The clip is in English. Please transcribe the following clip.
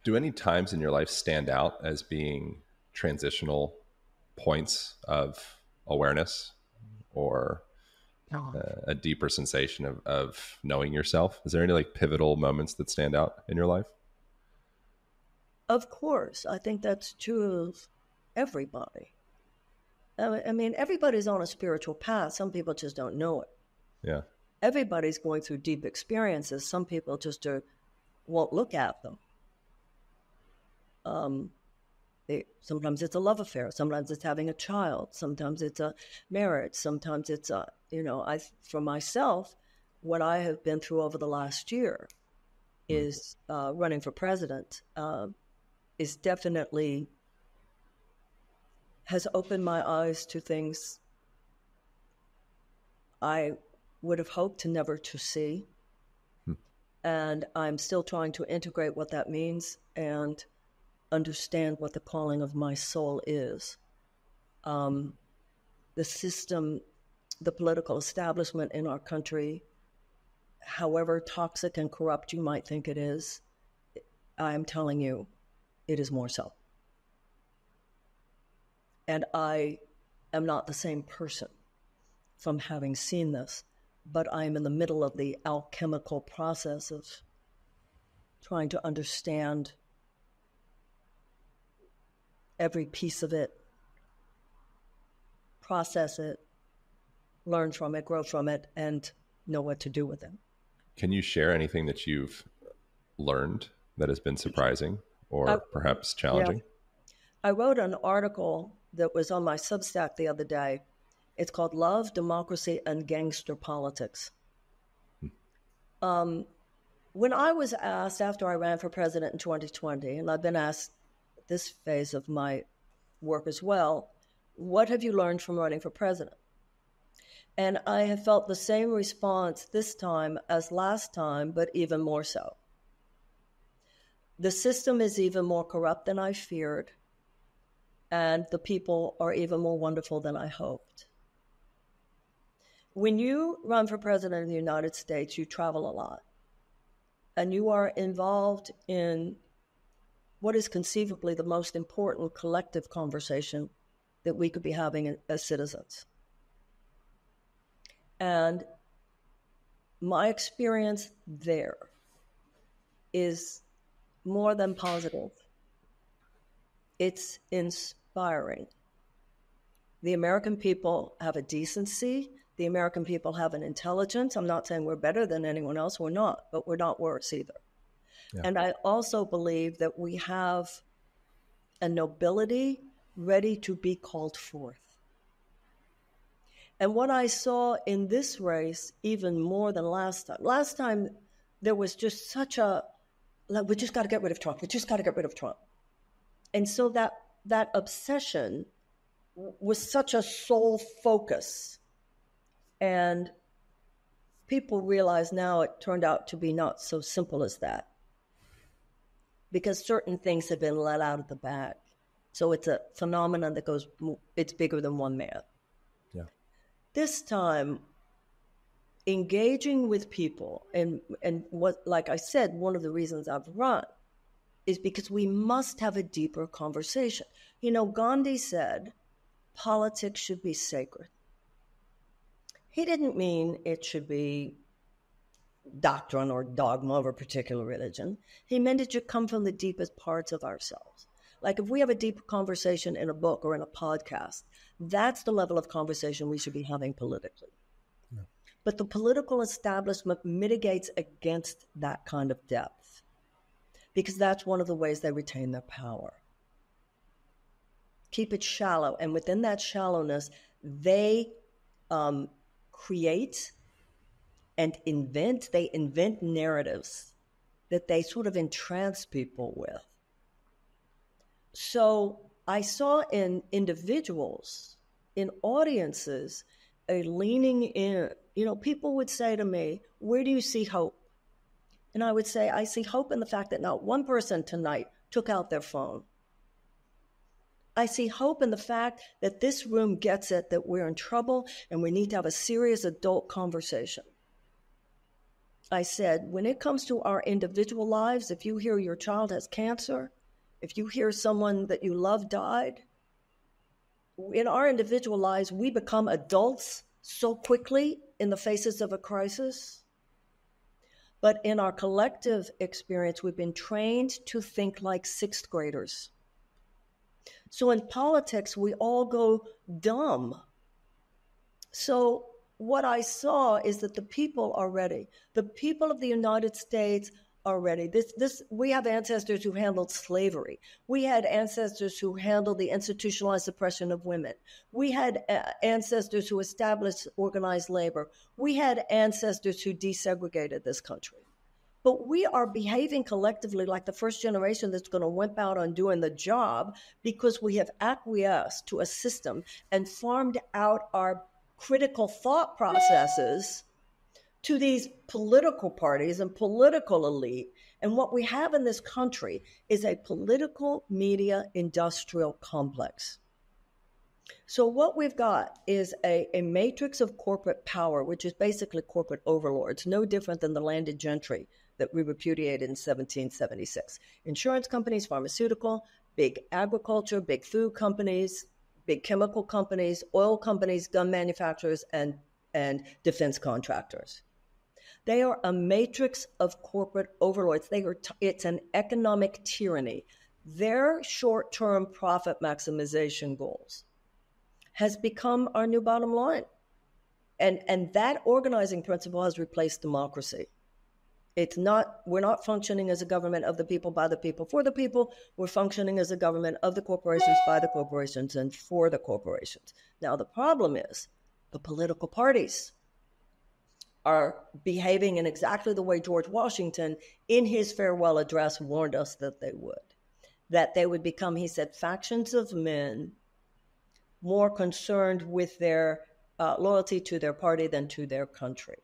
Do any times in your life stand out as being transitional points of awareness or Oh, a deeper sensation of knowing yourself? Is there any like pivotal moments that stand out in your life? of course, I think that's true of everybody. I mean, everybody's on a spiritual path. Some people just don't know it. Yeah. Everybody's going through deep experiences. Some people just won't look at them. Um, sometimes it's a love affair. Sometimes it's having a child. Sometimes it's a marriage. Sometimes it's for myself, what I have been through over the last year Mm. is running for president is definitely has opened my eyes to things I would have hoped to never to see. Hmm. And I'm still trying to integrate what that means and understand what the calling of my soul is. Um, the system, the political establishment in our country, however toxic and corrupt you might think it is, I'm telling you, it is more so. And I am not the same person from having seen this, but I am in the middle of the alchemical process of trying to understand every piece of it, process it, learn from it, grow from it, and know what to do with it. Can you share anything that you've learned that has been surprising I, or perhaps yeah, challenging? I wrote an article that was on my Substack the other day. It's called Love, Democracy, and Gangster Politics. Um, when I was asked after I ran for president in 2020, and I've been asked this phase of my work as well, what have you learned from running for president? And I have felt the same response this time as last time, but even more so. The system is even more corrupt than I feared, and the people are even more wonderful than I hoped. When you run for president of the United States, you travel a lot, and you are involved in what is conceivably the most important collective conversation that we could be having as citizens. And my experience there is more than positive. It's inspiring. The American people have a decency. The American people have an intelligence. I'm not saying we're better than anyone else. We're not, but we're not worse either. Yeah. And I also believe that we have a nobility ready to be called forth. And what I saw in this race, even more than last time there was just such a, like, we just got to get rid of Trump. We just got to get rid of Trump. And so that obsession was such a sole focus. And people realize now it turned out to be not so simple as that, because certain things have been let out of the bag. So it's a phenomenon that goes, it's bigger than one man. Yeah. This time, engaging with people, and what, like I said, one of the reasons I've run is because we must have a deeper conversation. You know, Gandhi said politics should be sacred. He didn't mean it should be doctrine or dogma of a particular religion. He meant it should come from the deepest parts of ourselves. Like if we have a deep conversation in a book or in a podcast, that's the level of conversation we should be having politically. Yeah. But the political establishment mitigates against that kind of depth, because that's one of the ways they retain their power. Keep it shallow. And within that shallowness, they create and they invent narratives that they sort of entrance people with. So I saw in individuals, in audiences, a leaning in. You know, people would say to me, where do you see hope? And I would say, I see hope in the fact that not one person tonight took out their phone. I see hope in the fact that this room gets it, that we're in trouble and we need to have a serious adult conversation. I said, when it comes to our individual lives, if you hear your child has cancer, if you hear someone that you love died, in our individual lives, we become adults so quickly in the faces of a crisis. But in our collective experience, we've been trained to think like sixth graders. So in politics, we all go dumb. So what I saw is that the people are ready. The people of the United States are ready. We have ancestors who handled slavery. We had ancestors who handled the institutionalized oppression of women. We had ancestors who established organized labor. We had ancestors who desegregated this country. But we are behaving collectively like the first generation that's going to wimp out on doing the job because we have acquiesced to a system and farmed out our critical thought processes to these political parties and political elite. And what we have in this country is a political media industrial complex. So what we've got is a matrix of corporate power, which is basically corporate overlords, no different than the landed gentry that we repudiated in 1776. Insurance companies, pharmaceutical, big agriculture, big food companies, big chemical companies, oil companies, gun manufacturers, and defense contractors. They are a matrix of corporate overlords. It's an economic tyranny. Their short-term profit maximization goals has become our new bottom line. And that organizing principle has replaced democracy. We're not functioning as a government of the people, by the people, for the people. We're functioning as a government of the corporations, by the corporations, and for the corporations. Now, the problem is the political parties are behaving in exactly the way George Washington, in his farewell address, warned us that they would become, he said, factions of men more concerned with their loyalty to their party than to their country.